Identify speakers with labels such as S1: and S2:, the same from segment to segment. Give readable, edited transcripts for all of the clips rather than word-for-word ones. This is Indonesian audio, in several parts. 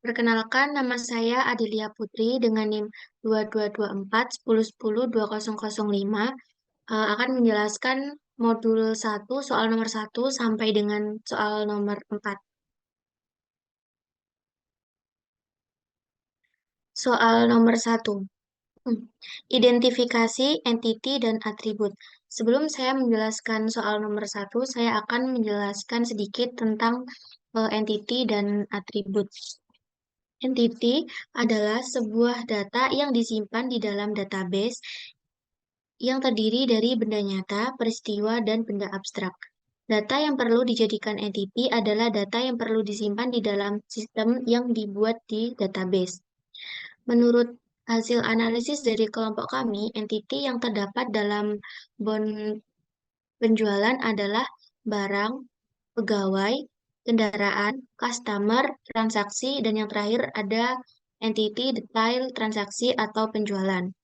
S1: Perkenalkan, nama saya Adelia Putri dengan NIM 2224 1010 2005. Akan menjelaskan modul 1 soal nomor 1 sampai dengan soal nomor 4. Soal nomor 1. Identifikasi entiti dan atribut. Sebelum saya menjelaskan soal nomor 1, saya akan menjelaskan sedikit tentang entiti dan atribut. Entiti adalah sebuah data yang disimpan di dalam database yang terdiri dari benda nyata, peristiwa, dan benda abstrak. Data yang perlu dijadikan entiti adalah data yang perlu disimpan di dalam sistem yang dibuat di database. Menurut hasil analisis dari kelompok kami, entiti yang terdapat dalam bond penjualan adalah barang, pegawai, kendaraan, customer, transaksi, dan yang terakhir ada entiti detail transaksi atau penjualan.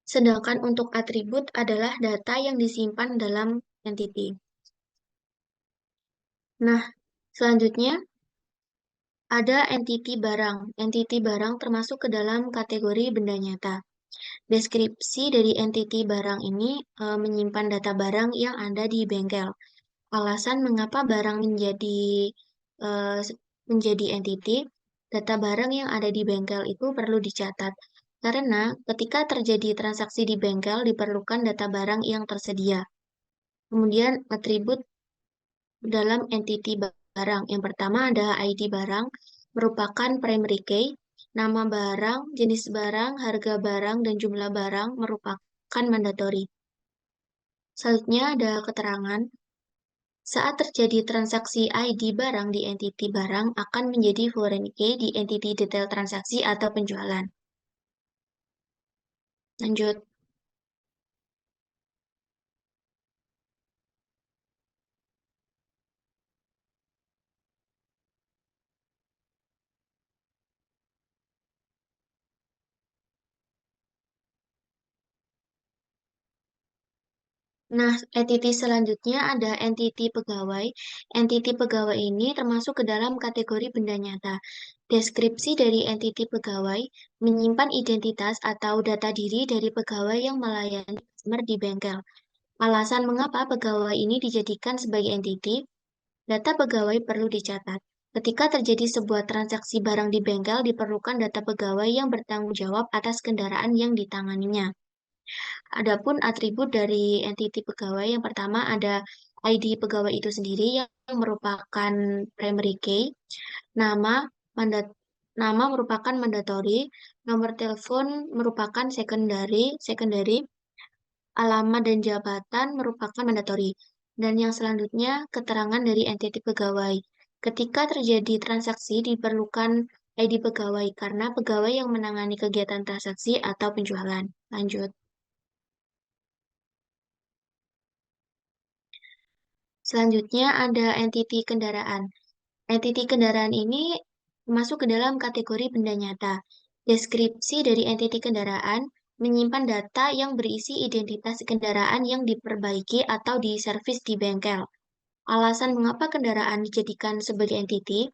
S1: Sedangkan untuk atribut adalah data yang disimpan dalam entity. Nah, selanjutnya ada entity barang. Entity barang termasuk ke dalam kategori benda nyata. Deskripsi dari entity barang ini menyimpan data barang yang ada di bengkel. Alasan mengapa barang eh, menjadi entity, data barang yang ada di bengkel itu perlu dicatat. Karena ketika terjadi transaksi di bengkel diperlukan data barang yang tersedia. Kemudian atribut dalam entity barang. Yang pertama ada ID barang, merupakan primary key, nama barang, jenis barang, harga barang, dan jumlah barang merupakan mandatory. Selanjutnya ada keterangan. Saat terjadi transaksi ID barang di entity barang akan menjadi foreign key di entity detail transaksi atau penjualan. Lanjut. Nah, entity selanjutnya ada entity pegawai. Entity pegawai ini termasuk ke dalam kategori benda nyata. Deskripsi dari entity pegawai menyimpan identitas atau data diri dari pegawai yang melayani customer di bengkel. Alasan mengapa pegawai ini dijadikan sebagai entity, data pegawai perlu dicatat. Ketika terjadi sebuah transaksi barang di bengkel, diperlukan data pegawai yang bertanggung jawab atas kendaraan yang ditanganinya. Adapun atribut dari entiti pegawai yang pertama ada ID pegawai itu sendiri yang merupakan primary key, nama mandat nama merupakan mandatory, nomor telepon merupakan secondary, alamat dan jabatan merupakan mandatory. Dan yang selanjutnya keterangan dari entiti pegawai. Ketika terjadi transaksi diperlukan ID pegawai karena pegawai yang menangani kegiatan transaksi atau penjualan. Lanjut. Selanjutnya ada entiti kendaraan. Entiti kendaraan ini masuk ke dalam kategori benda nyata. Deskripsi dari entiti kendaraan menyimpan data yang berisi identitas kendaraan yang diperbaiki atau diservis di bengkel. Alasan mengapa kendaraan dijadikan sebagai entiti?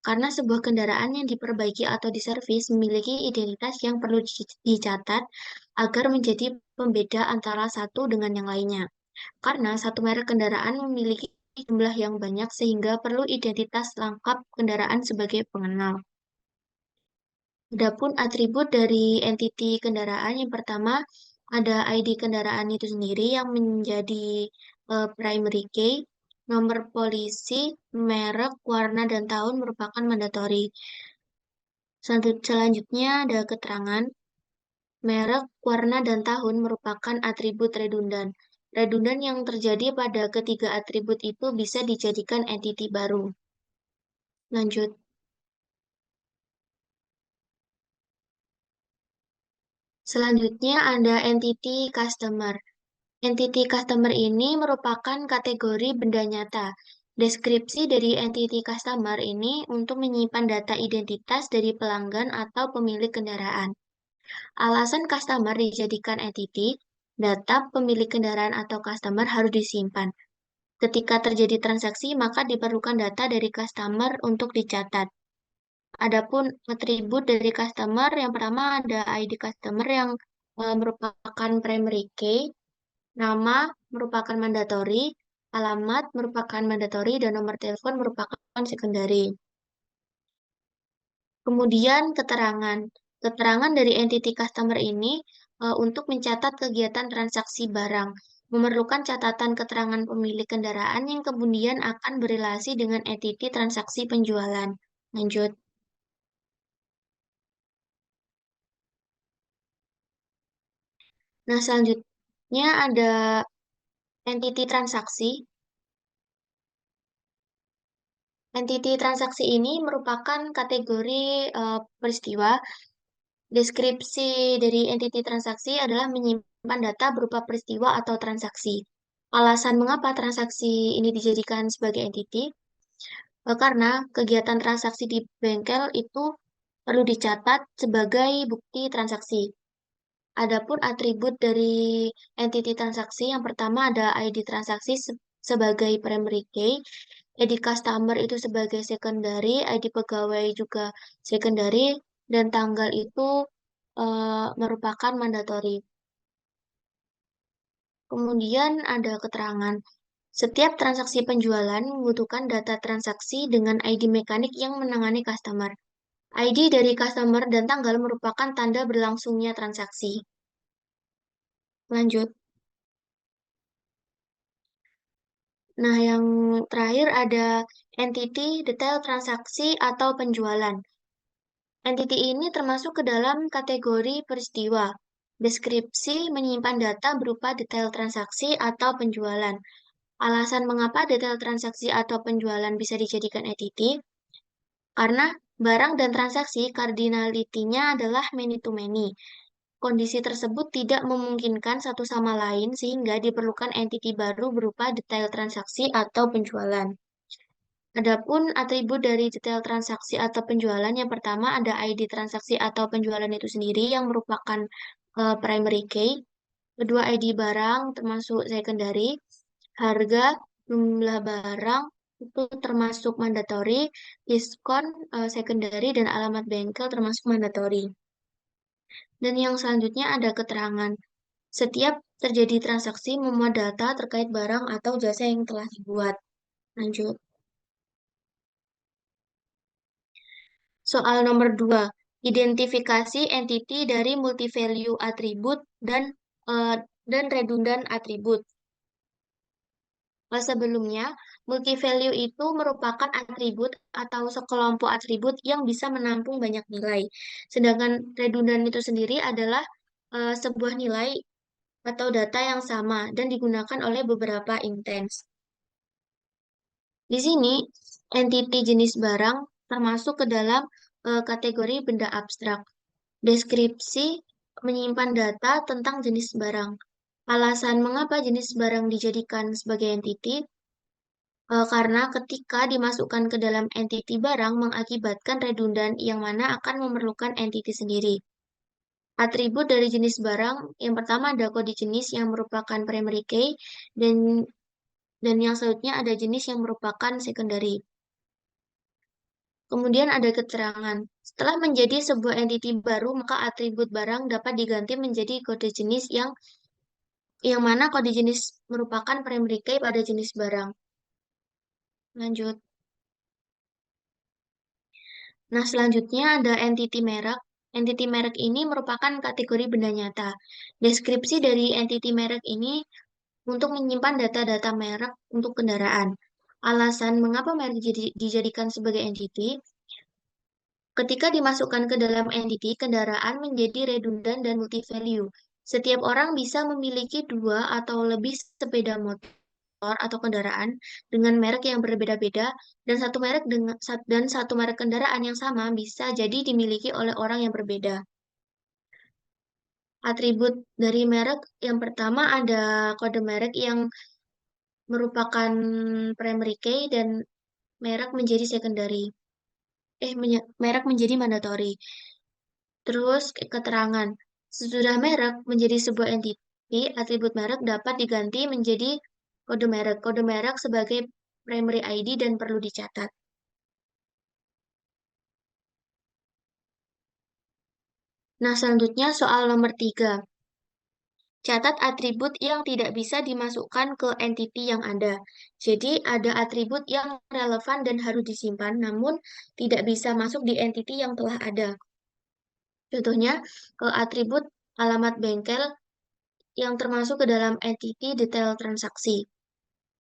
S1: Karena sebuah kendaraan yang diperbaiki atau diservis memiliki identitas yang perlu dicatat agar menjadi pembeda antara satu dengan yang lainnya. Karena satu merek kendaraan memiliki jumlah yang banyak sehingga perlu identitas lengkap kendaraan sebagai pengenal. Adapun atribut dari entiti kendaraan yang pertama ada ID kendaraan itu sendiri yang menjadi primary key, nomor polisi, merek, warna, dan tahun merupakan mandatory. Selanjutnya ada keterangan merek, warna, dan tahun merupakan atribut redundan. Redundan yang terjadi pada ketiga atribut itu bisa dijadikan entiti baru. Lanjut. Selanjutnya ada entity customer. Entity customer ini merupakan kategori benda nyata. Deskripsi dari entity customer ini untuk menyimpan data identitas dari pelanggan atau pemilik kendaraan. Alasan customer dijadikan entity, data pemilik kendaraan atau customer harus disimpan. Ketika terjadi transaksi, maka diperlukan data dari customer untuk dicatat. Adapun atribut dari customer, yang pertama ada ID customer yang merupakan primary key, nama merupakan mandatory, alamat merupakan mandatory, dan nomor telepon merupakan secondary. Kemudian keterangan. Keterangan dari entity customer ini untuk mencatat kegiatan transaksi barang. Memerlukan catatan keterangan pemilik kendaraan yang kemudian akan berelasi dengan entity transaksi penjualan. Lanjut. Nah, selanjutnya ada entity transaksi. Entity transaksi ini merupakan kategori peristiwa. Deskripsi dari entity transaksi adalah menyimpan data berupa peristiwa atau transaksi. Alasan mengapa transaksi ini dijadikan sebagai entity, karena kegiatan transaksi di bengkel itu perlu dicatat sebagai bukti transaksi. Adapun atribut dari entity transaksi, yang pertama ada ID transaksi sebagai primary key, ID customer itu sebagai secondary, ID pegawai juga secondary, dan tanggal itu merupakan mandatory. Kemudian ada keterangan. Setiap transaksi penjualan membutuhkan data transaksi dengan ID mekanik yang menangani customer. ID dari customer dan tanggal merupakan tanda berlangsungnya transaksi. Lanjut. Nah, yang terakhir ada entity detail transaksi atau penjualan. Entity ini termasuk ke dalam kategori peristiwa. Deskripsi menyimpan data berupa detail transaksi atau penjualan. Alasan mengapa detail transaksi atau penjualan bisa dijadikan entity? Karena barang dan transaksi cardinality-nya adalah many to many. Kondisi tersebut tidak memungkinkan satu sama lain sehingga diperlukan entity baru berupa detail transaksi atau penjualan. Adapun atribut dari detail transaksi atau penjualan, yang pertama ada ID transaksi atau penjualan itu sendiri yang merupakan primary key, kedua ID barang termasuk secondary, harga, jumlah barang itu termasuk mandatory, diskon secondary, dan alamat bengkel termasuk mandatory. Dan yang selanjutnya ada keterangan. Setiap terjadi transaksi memuat data terkait barang atau jasa yang telah dibuat. Lanjut. Soal nomor 2, identifikasi entity dari multi-value atribut eh, dan redundant atribut. Sebelumnya, multi-value itu merupakan atribut atau sekelompok atribut yang bisa menampung banyak nilai. Sedangkan redundant itu sendiri adalah sebuah nilai atau data yang sama dan digunakan oleh beberapa intens. Di sini, entity jenis barang termasuk ke dalam kategori benda abstrak. Deskripsi menyimpan data tentang jenis barang. Alasan mengapa jenis barang dijadikan sebagai entity, karena ketika dimasukkan ke dalam entity barang mengakibatkan redundan yang mana akan memerlukan entity sendiri. Atribut dari jenis barang, yang pertama ada kode jenis yang merupakan primary key, dan yang selanjutnya ada jenis yang merupakan secondary. Kemudian ada keterangan. Setelah menjadi sebuah entity baru, maka atribut barang dapat diganti menjadi kode jenis yang mana kode jenis merupakan primary key pada jenis barang. Lanjut. Nah, selanjutnya ada entity merek. Entity merek ini merupakan kategori benda nyata. Deskripsi dari entity merek ini untuk menyimpan data-data merek untuk kendaraan. Alasan mengapa merek dijadikan sebagai entity? Ketika dimasukkan ke dalam entity, kendaraan menjadi redundant dan multi-value. Setiap orang bisa memiliki dua atau lebih sepeda motor atau kendaraan dengan merek yang berbeda-beda, dan satu merek kendaraan yang sama bisa jadi dimiliki oleh orang yang berbeda. Atribut dari merek yang pertama ada kode merek yang merupakan primary key dan merek menjadi secondary. Merek menjadi mandatory. Terus keterangan. Sesudah merek menjadi sebuah entity, atribut merek dapat diganti menjadi kode merek. Kode merek sebagai primary ID dan perlu dicatat. Nah, selanjutnya soal nomor 3. Catat atribut yang tidak bisa dimasukkan ke entity yang ada. Jadi, ada atribut yang relevan dan harus disimpan, namun tidak bisa masuk di entity yang telah ada. Contohnya, atribut alamat bengkel yang termasuk ke dalam entity detail transaksi.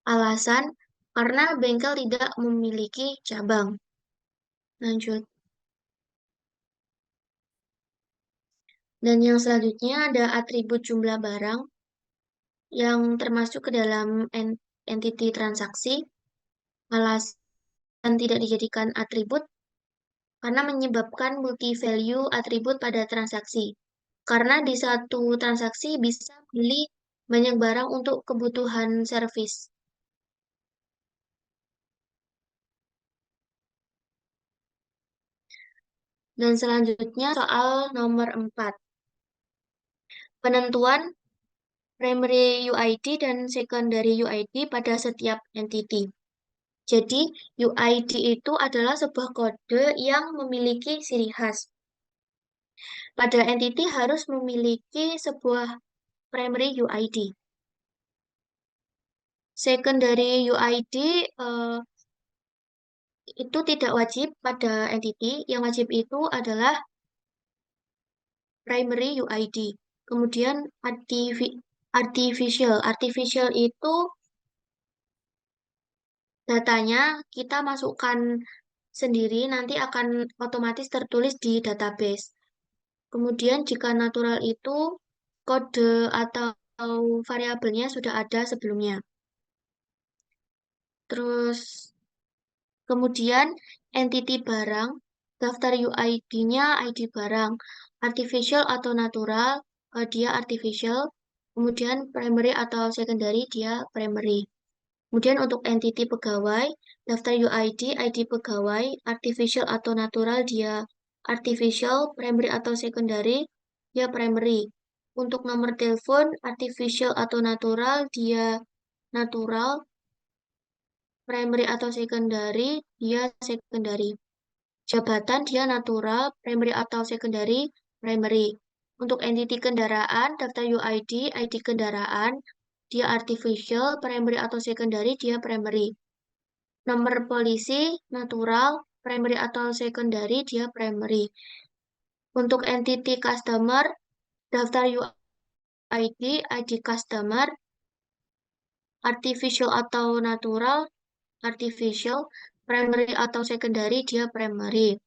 S1: Alasan, karena bengkel tidak memiliki cabang. Lanjut. Dan yang selanjutnya ada atribut jumlah barang yang termasuk ke dalam entity transaksi. Alasan tidak dijadikan atribut karena menyebabkan multi value atribut pada transaksi. Karena di satu transaksi bisa beli banyak barang untuk kebutuhan servis. Dan selanjutnya soal nomor 4. Penentuan primary UID dan secondary UID pada setiap entity. Jadi, UID itu adalah sebuah kode yang memiliki ciri khas. Pada entity harus memiliki sebuah primary UID. Secondary UID itu tidak wajib pada entity. Yang wajib itu adalah primary UID. Kemudian artificial. Artificial itu datanya kita masukkan sendiri, nanti akan otomatis tertulis di database. Kemudian jika natural itu kode atau variabelnya sudah ada sebelumnya. Terus kemudian entity barang, daftar UID-nya ID barang, artificial atau natural, dia artificial, kemudian primary atau secondary, dia primary. Kemudian untuk entity pegawai, daftar UID, ID pegawai, artificial atau natural, dia artificial, primary atau secondary, dia primary. Untuk nomor telepon, artificial atau natural, dia natural, primary atau secondary, dia secondary. Jabatan dia natural, primary atau secondary, primary. Untuk entity kendaraan, daftar UID, ID kendaraan, dia artificial, primary atau secondary, dia primary. Nomor polisi, natural, primary atau secondary, dia primary. Untuk entity customer, daftar UID, ID customer, artificial atau natural, artificial, primary atau secondary, dia primary.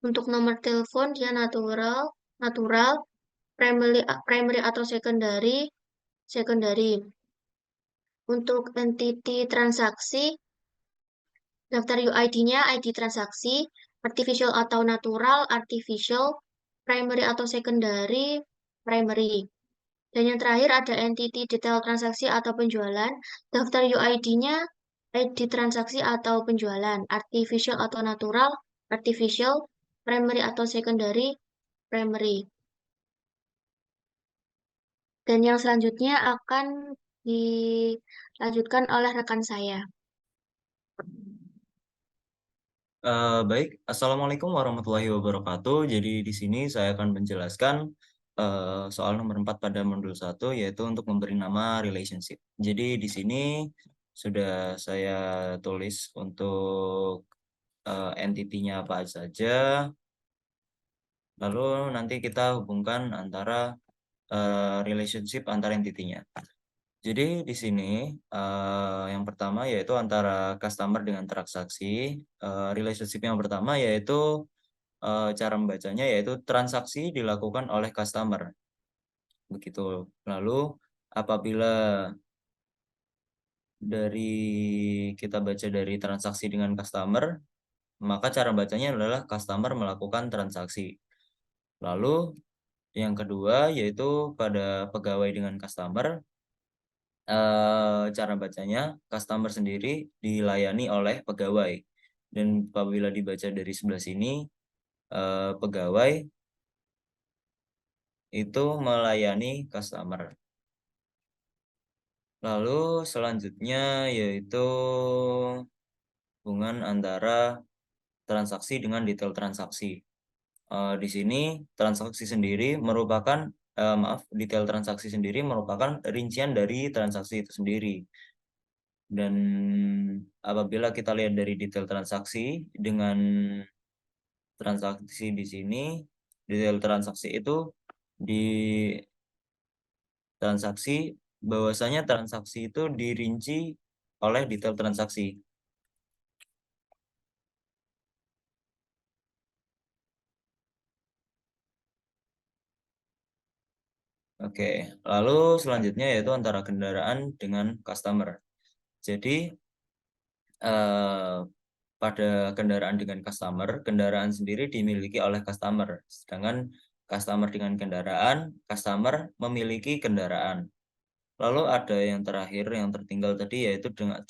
S1: Untuk nomor telepon dia natural, natural, primary atau secondary, secondary. Untuk entity transaksi, daftar UID-nya ID transaksi, artificial atau natural, artificial, primary atau secondary, primary. Dan yang terakhir ada entity detail transaksi atau penjualan, daftar UID-nya ID transaksi atau penjualan, artificial atau natural, artificial, primary atau secondary, primary. Dan yang selanjutnya akan dilanjutkan oleh rekan saya.
S2: Baik, Assalamualaikum warahmatullahi wabarakatuh. Jadi di sini saya akan menjelaskan soal nomor 4 pada modul 1, yaitu untuk memberi nama relationship. Jadi di sini sudah saya tulis untuk entity-nya apa saja, lalu nanti kita hubungkan antara relationship antara entity-nya. Jadi di sini yang pertama yaitu antara customer dengan transaksi. Relationship yang pertama yaitu cara membacanya yaitu transaksi dilakukan oleh customer. Begitu. Lalu apabila kita baca dari transaksi dengan customer, maka cara bacanya adalah customer melakukan transaksi. Lalu yang kedua yaitu pada pegawai dengan customer, cara bacanya customer sendiri dilayani oleh pegawai. Dan apabila dibaca dari sebelah sini, pegawai itu melayani customer. Lalu selanjutnya yaitu hubungan antara transaksi dengan detail transaksi. Di sini transaksi sendiri merupakan detail transaksi sendiri merupakan rincian dari transaksi itu sendiri. Dan apabila kita lihat dari detail transaksi dengan transaksi di sini, detail transaksi itu di transaksi bahwasanya transaksi itu dirinci oleh detail transaksi. Oke, lalu selanjutnya yaitu antara kendaraan dengan customer. Jadi eh, pada kendaraan dengan customer, kendaraan sendiri dimiliki oleh customer, sedangkan customer dengan kendaraan, customer memiliki kendaraan. Lalu ada yang terakhir yang tertinggal tadi yaitu dengan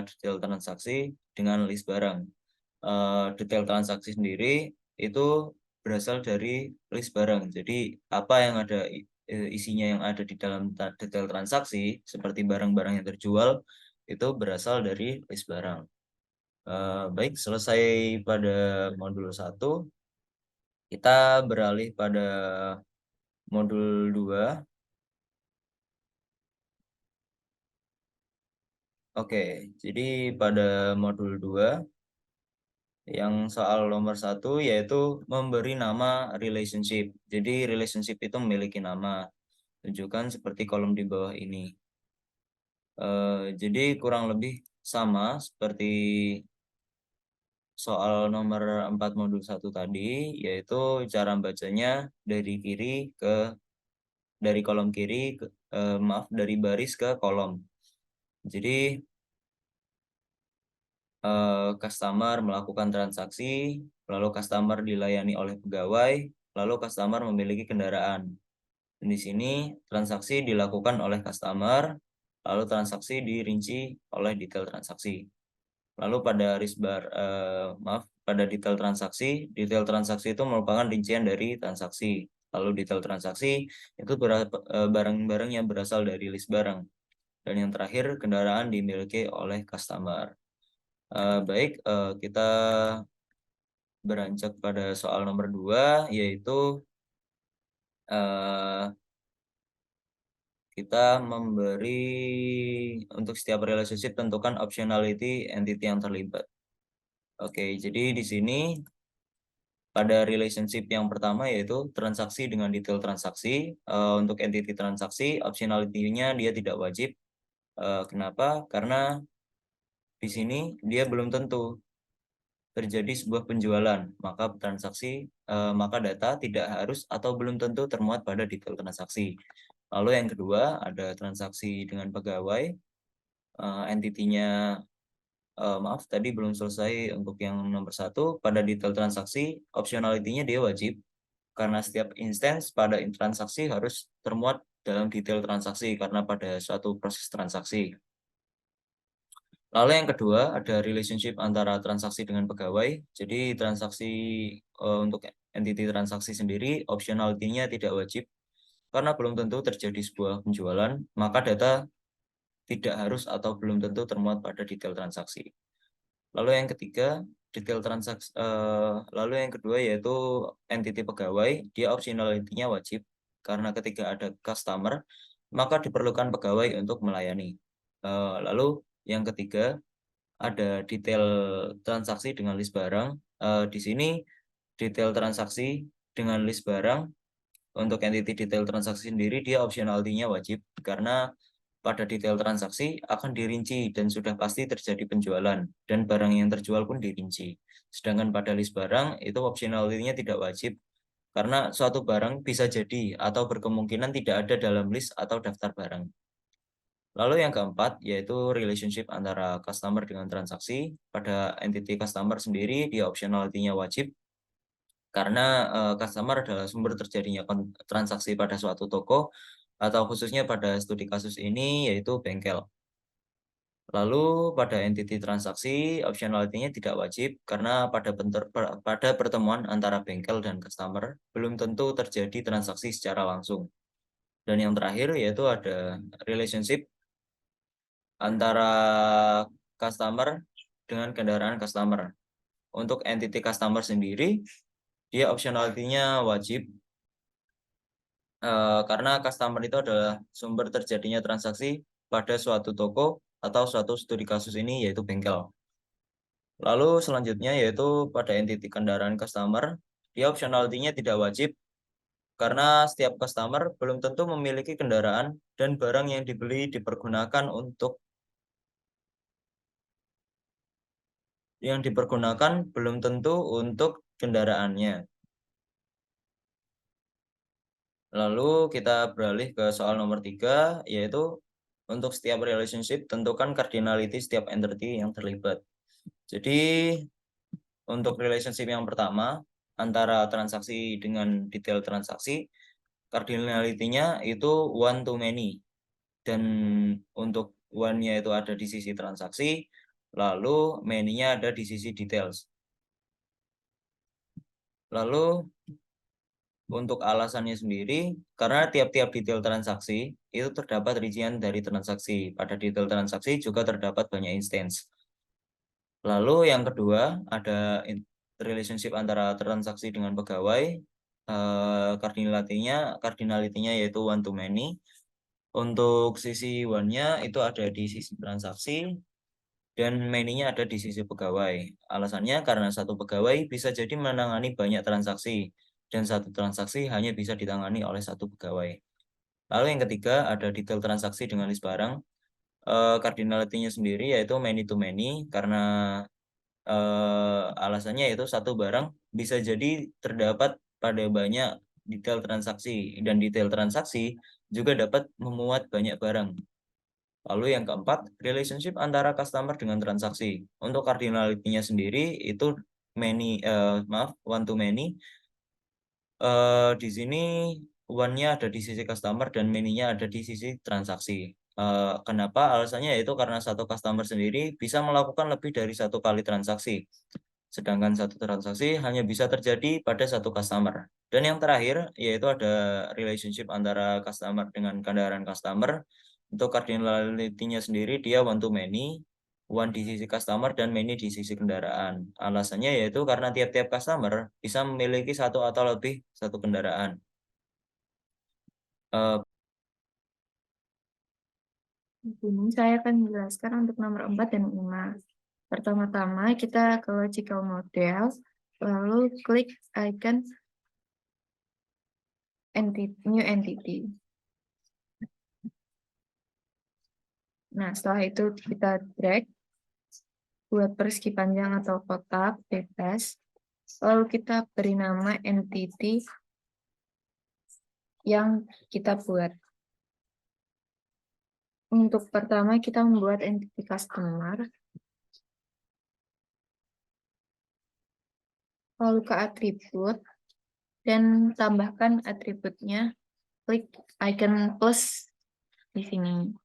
S2: detail transaksi dengan list barang. Detail transaksi sendiri itu berasal dari list barang. Jadi apa yang ada isinya yang ada di dalam detail transaksi seperti barang-barang yang terjual itu berasal dari list barang. Baik, selesai pada modul 1, kita beralih pada modul 2. Oke, jadi pada modul 2 yang soal nomor 1 yaitu memberi nama relationship. Jadi relationship itu memiliki nama. Tunjukkan seperti kolom di bawah ini. Jadi kurang lebih sama seperti soal nomor 4 modul 1 tadi, yaitu cara bacanya dari kolom kiri dari baris ke kolom. Jadi customer melakukan transaksi, lalu customer dilayani oleh pegawai, lalu customer memiliki kendaraan. Dan di sini transaksi dilakukan oleh customer, lalu transaksi dirinci oleh detail transaksi. Lalu pada pada detail transaksi itu merupakan rincian dari transaksi. Lalu detail transaksi itu barang-barang yang berasal dari list barang. Dan yang terakhir, kendaraan dimiliki oleh customer. Baik, kita beranjak pada soal nomor 2, yaitu uh, kita memberi untuk setiap relationship tentukan optionality entity yang terlibat. Oke, jadi di sini pada relationship yang pertama yaitu transaksi dengan detail transaksi. Untuk entity transaksi, optionality-nya dia tidak wajib. Kenapa? Karena di sini dia belum tentu terjadi sebuah penjualan, maka data tidak harus atau belum tentu termuat pada detail transaksi. Lalu yang kedua ada transaksi dengan pegawai, entitinya maaf tadi belum selesai untuk yang nomor 1. Pada detail transaksi optionality-nya dia wajib karena setiap instance pada transaksi harus termuat dalam detail transaksi karena pada suatu proses transaksi. Lalu yang kedua ada relationship antara transaksi dengan pegawai. Jadi transaksi untuk entity transaksi sendiri optionality-nya tidak wajib karena belum tentu terjadi sebuah penjualan, maka data tidak harus atau belum tentu termuat pada detail transaksi. Lalu yang ketiga lalu yang kedua yaitu entity pegawai, dia optionality-nya wajib karena ketika ada customer maka diperlukan pegawai untuk melayani. Lalu yang ketiga ada detail transaksi dengan list barang. Di sini detail transaksi dengan list barang untuk entity detail transaksi sendiri dia optionality-nya wajib karena pada detail transaksi akan dirinci dan sudah pasti terjadi penjualan dan barang yang terjual pun dirinci. Sedangkan pada list barang itu optionality-nya tidak wajib karena suatu barang bisa jadi atau berkemungkinan tidak ada dalam list atau daftar barang. Lalu yang keempat, yaitu relationship antara customer dengan transaksi. Pada entity customer sendiri, dia optionality-nya wajib, karena customer adalah sumber terjadinya transaksi pada suatu toko, atau khususnya pada studi kasus ini, yaitu bengkel. Lalu pada entity transaksi, optionality-nya tidak wajib, karena pada pertemuan antara bengkel dan customer, belum tentu terjadi transaksi secara langsung. Dan yang terakhir, yaitu ada relationship antara customer dengan kendaraan customer. Untuk entity customer sendiri, dia optionality-nya wajib, karena customer itu adalah sumber terjadinya transaksi pada suatu toko atau suatu studi kasus ini yaitu bengkel. Lalu selanjutnya yaitu pada entity kendaraan customer, dia optionality-nya tidak wajib karena setiap customer belum tentu memiliki kendaraan dan barang yang dibeli dipergunakan belum tentu untuk kendaraannya. Lalu kita beralih ke soal nomor 3, yaitu untuk setiap relationship tentukan cardinality setiap entity yang terlibat. Jadi untuk relationship yang pertama antara transaksi dengan detail transaksi, cardinality-nya itu one to many. Dan untuk one-nya itu ada di sisi transaksi, lalu many-nya ada di sisi details. Lalu untuk alasannya sendiri, karena tiap-tiap detail transaksi itu terdapat rincian dari transaksi. Pada detail transaksi juga terdapat banyak instance. Lalu yang kedua ada relationship antara transaksi dengan pegawai. Cardinality-nya yaitu one to many. Untuk sisi one-nya itu ada di sisi transaksi dan many-nya ada di sisi pegawai. Alasannya karena satu pegawai bisa jadi menangani banyak transaksi dan satu transaksi hanya bisa ditangani oleh satu pegawai. Lalu yang ketiga ada detail transaksi dengan list barang. Cardinality-nya sendiri yaitu many to many karena alasannya yaitu satu barang bisa jadi terdapat pada banyak detail transaksi dan detail transaksi juga dapat memuat banyak barang. Lalu yang keempat, relationship antara customer dengan transaksi. Untuk cardinality-nya sendiri itu one to many. Di sini one-nya ada di sisi customer dan many-nya ada di sisi transaksi. Kenapa? Alasannya yaitu karena satu customer sendiri bisa melakukan lebih dari satu kali transaksi. Sedangkan satu transaksi hanya bisa terjadi pada satu customer. Dan yang terakhir, yaitu ada relationship antara customer dengan kendaraan customer. Untuk cardinality-nya sendiri, dia one to many, one di sisi customer dan many di sisi kendaraan. Alasannya yaitu karena tiap-tiap customer bisa memiliki satu atau lebih satu kendaraan. Eh,
S1: Ini saya akan menjelaskan untuk nomor 4 dan 5. Pertama-tama kita ke logical model, lalu klik icon new entity. Nah, setelah itu kita drag buat persegi panjang atau kotak bebas. Lalu kita beri nama entity yang kita buat. Untuk pertama kita membuat entity customer. Lalu ke atribut dan tambahkan atributnya. Klik icon plus di sini.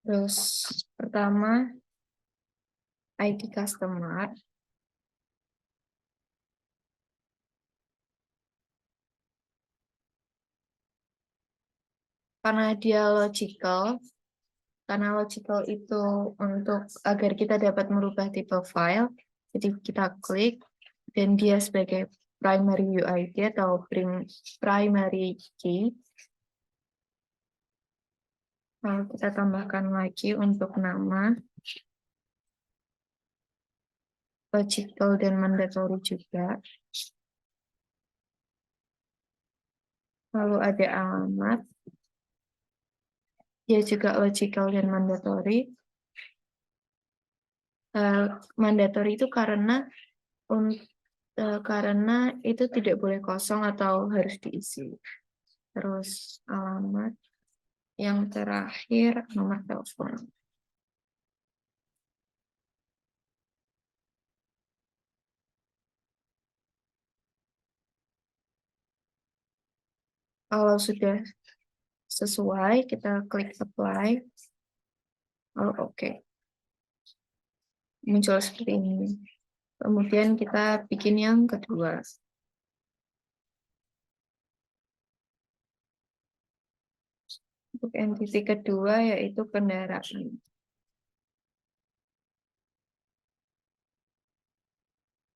S1: Terus pertama ID customer. Karena logical itu untuk agar kita dapat merubah tipe file, jadi kita klik dan dia sebagai primary UID atau primary key. Lalu kita tambahkan lagi untuk nama, logical dan mandatory juga. Lalu ada alamat, dia juga logical dan mandatory. Mandatory itu karena itu tidak boleh kosong atau harus diisi. Terus alamat, yang terakhir nomor telepon. Kalau sudah sesuai, kita klik apply. Lalu oke. Muncul seperti ini. Kemudian kita bikin yang kedua. Untuk entity kedua yaitu kendaraan.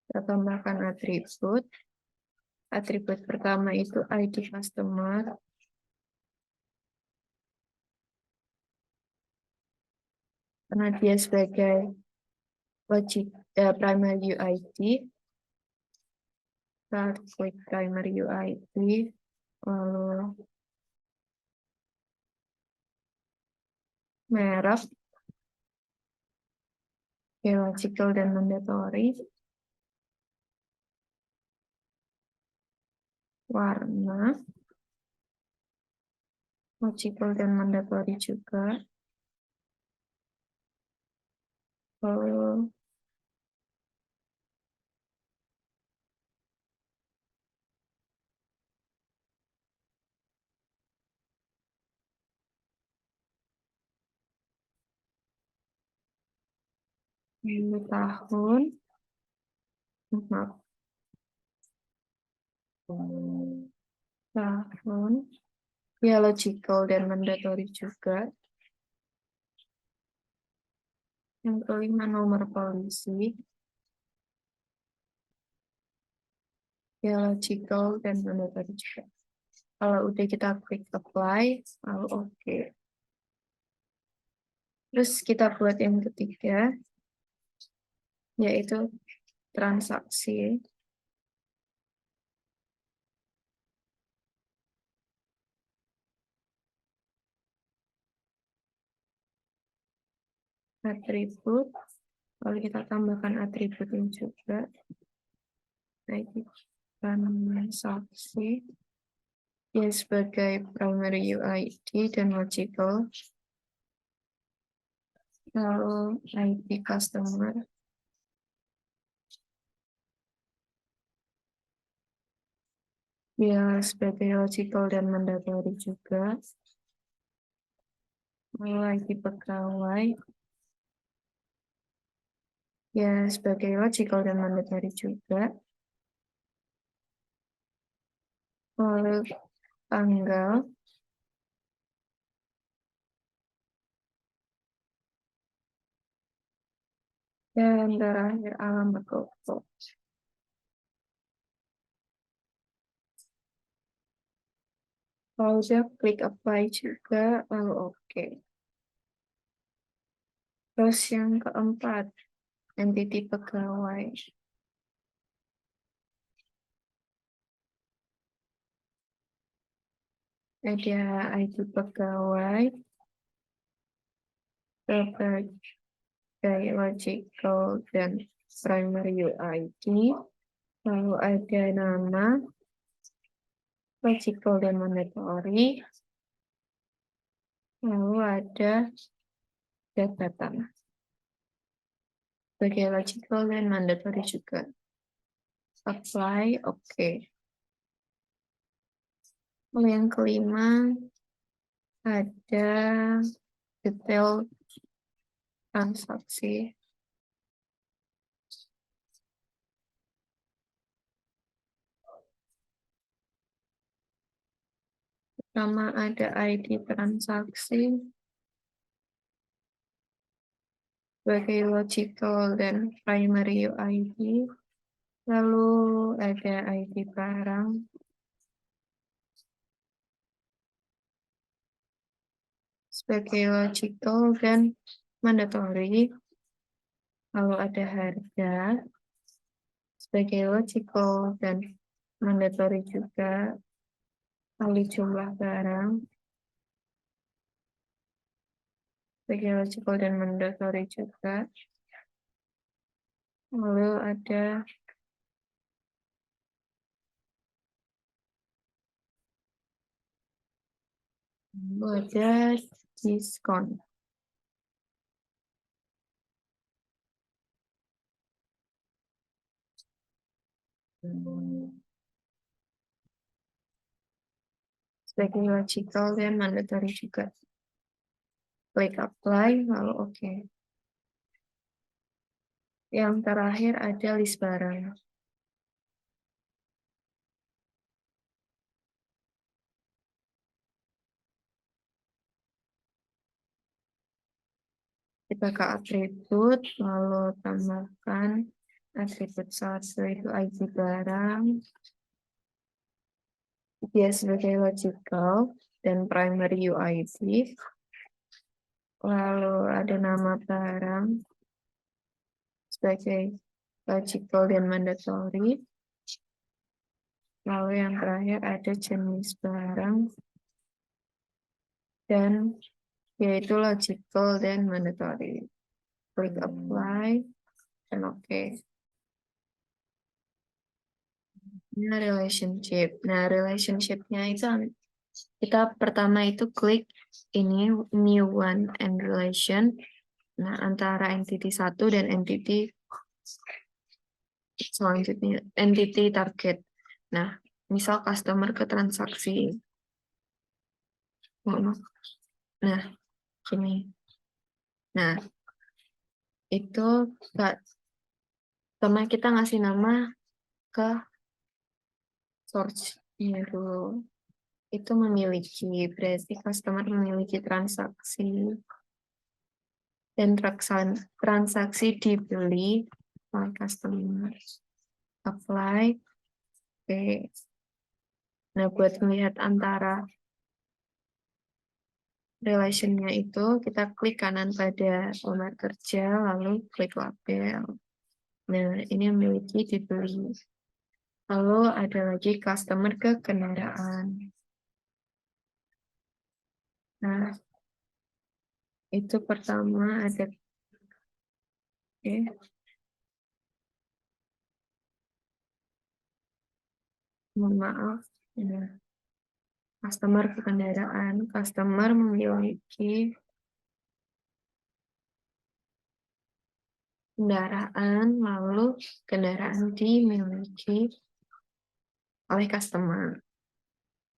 S3: Kita tambahkan atribut. Atribut pertama itu ID customer. Karena dia sebagai primary UID. Kita klik primary UID. Lalu merek, logical dan mandatory. Warna, logical dan mandatory juga. Lalu tahun, maaf, tahun, ya logical dan mandatory juga. Yang kelima nomor polisi, ya logical dan mandatory juga. Kalau udah kita klik apply, lalu oke. Terus kita buat yang ketiga, yaitu transaksi. Atribut, lalu kita tambahkan atributnya juga. Yaitu transaksi. Ya, sebagai primary UID dan logical. Lalu ID customer. Ya, sebagai logical dan mandatory juga. Lalu ID pegawai. Ya, sebagai logical dan mandatory juga. Lalu tanggal. Dan terakhir alamat toko. Kalau udah klik apply juga, lalu oke. Terus yang keempat, entity pegawai. Ada ID pegawai sebagai logical dan primary UID. Lalu ada nama, logical dan mandatory. Lalu ada jabatan sebagai logical dan mandatory juga. Apply, oke. Lalu yang kelima ada detail transaksi. Pertama ada ID transaksi sebagai logical dan primary UID. Lalu ada ID barang sebagai logical dan mandatory. Lalu ada harga sebagai logical dan mandatory juga. Lalu jumlah barang sebagai logical dan mandatory juga. Lalu ada diskon. Sebagai logical dan mandatory juga. Klik apply, lalu oke. Yang terakhir ada list barang. Kita ke atribut, lalu tambahkan atribut 1 itu ID barang, dia sebagai logical dan primary UID. Lalu ada nama barang sebagai logical dan mandatory. Lalu yang terakhir ada jenis barang dan yaitu logical dan mandatory. Klik apply dan oke. Ini relationship. Nah, relationship-nya itu kita pertama itu klik ini new one and relation. Nah, antara entity 1 dan entity selanjutnya, entity target. Nah, misal customer ke transaksi. Nah, gini. Nah, itu pertama kita ngasih nama ke source-nya dulu. Itu memiliki, berarti customer memiliki transaksi. Dan transaksi dibeli oleh customer. Apply. Oke. Nah, buat melihat antara relation-nya itu, kita klik kanan pada lembar kerja, lalu klik label. Nah, ini memiliki dibeli. Lalu ada lagi customer ke kendaraan. Nah, itu pertama ada, oke. Mohon maaf. Nah, customer ke kendaraan. Customer memiliki kendaraan, lalu kendaraan dimiliki oleh customer.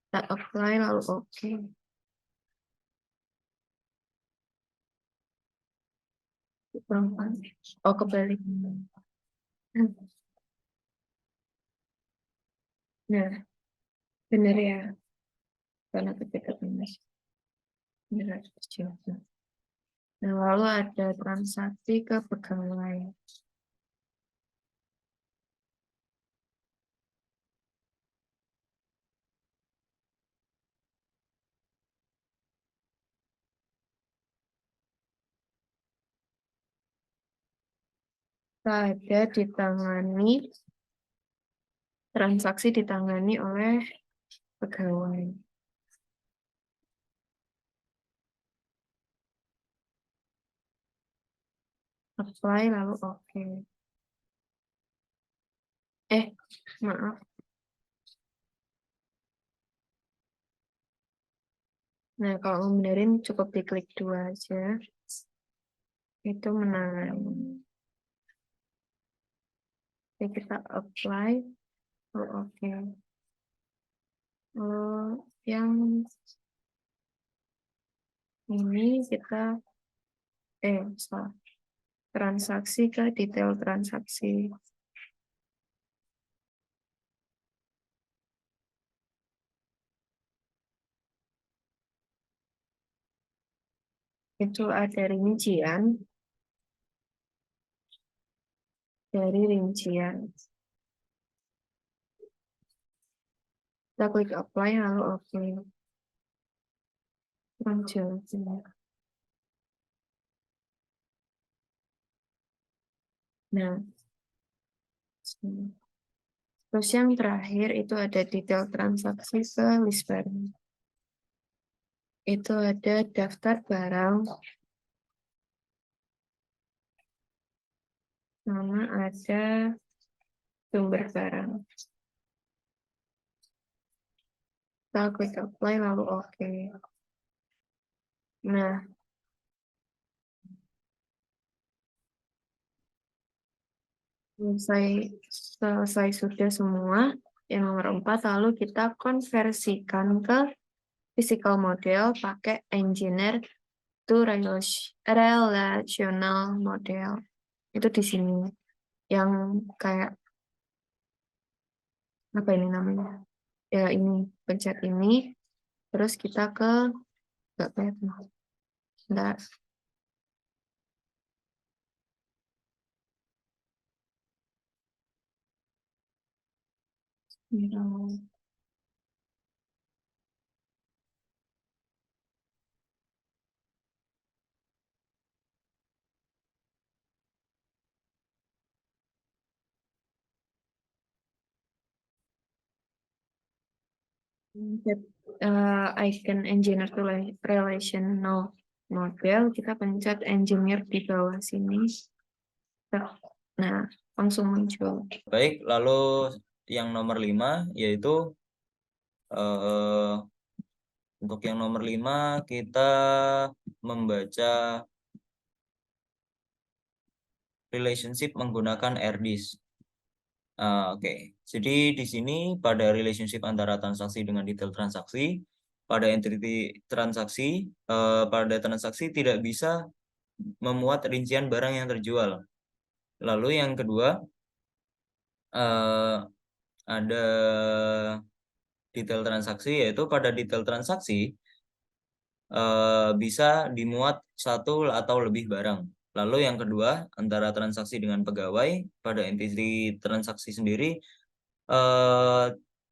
S3: Kita apply, lalu oke. Oh, kebalik. Nah, benar ya. Karena ketika mas. Benar. Nah, lalu ada transaksi ke pegawai. Ada ditangani, transaksi ditangani oleh pegawai. Apply lalu oke. Maaf. Nah, kalau mau benerin cukup diklik 2 aja. Itu menangani. Oke, kita apply. Oke. Yang ini kita salah. Transaksi ke detail transaksi. Itu ada rincian. Dari rincian. Kita klik apply lalu oke. Muncul. Nah. Terus yang terakhir itu ada detail transaksi ke list barang. Itu ada daftar barang. Nama ada sumber barang. Kita klik apply lalu oke. Nah, selesai sudah semua. Yang nomor 4, lalu kita konversikan ke physical model pakai engineer to relational model. Itu di sini. Yang kayak, apa ini namanya? Ya ini, pencet ini. Terus kita ke, nggak kelihatan. Nggak. That icon engineer to relational model, kita pencet engineer di bawah sini. Nah, langsung muncul.
S2: Baik, lalu yang nomor 5 yaitu untuk yang nomor 5 kita membaca relationship menggunakan RDIS. Oke. Jadi di sini pada relationship antara transaksi dengan detail transaksi, pada entity transaksi, pada transaksi tidak bisa memuat rincian barang yang terjual. Lalu yang kedua, ada detail transaksi, yaitu pada detail transaksi bisa dimuat satu atau lebih barang. Lalu yang kedua, antara transaksi dengan pegawai, pada entity transaksi sendiri,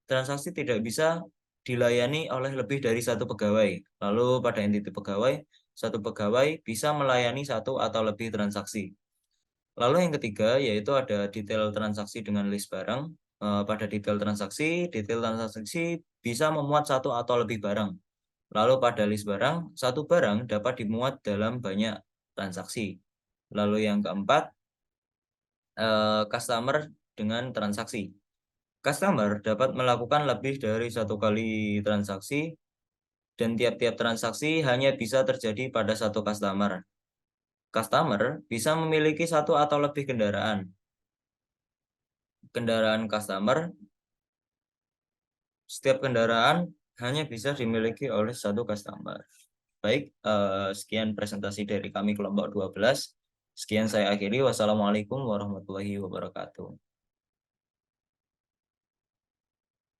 S2: transaksi tidak bisa dilayani oleh lebih dari satu pegawai. Lalu pada entity pegawai, satu pegawai bisa melayani satu atau lebih transaksi. Lalu yang ketiga, yaitu ada detail transaksi dengan list barang. Pada detail transaksi bisa memuat satu atau lebih barang. Lalu pada list barang, satu barang dapat dimuat dalam banyak transaksi. Lalu yang keempat, customer dengan transaksi. Customer dapat melakukan lebih dari satu kali transaksi, dan tiap-tiap transaksi hanya bisa terjadi pada satu customer. Customer bisa memiliki satu atau lebih kendaraan. Kendaraan customer, setiap kendaraan hanya bisa dimiliki oleh satu customer. Baik, sekian presentasi dari kami kelompok 12. Sekian saya akhiri. Wassalamualaikum warahmatullahi wabarakatuh.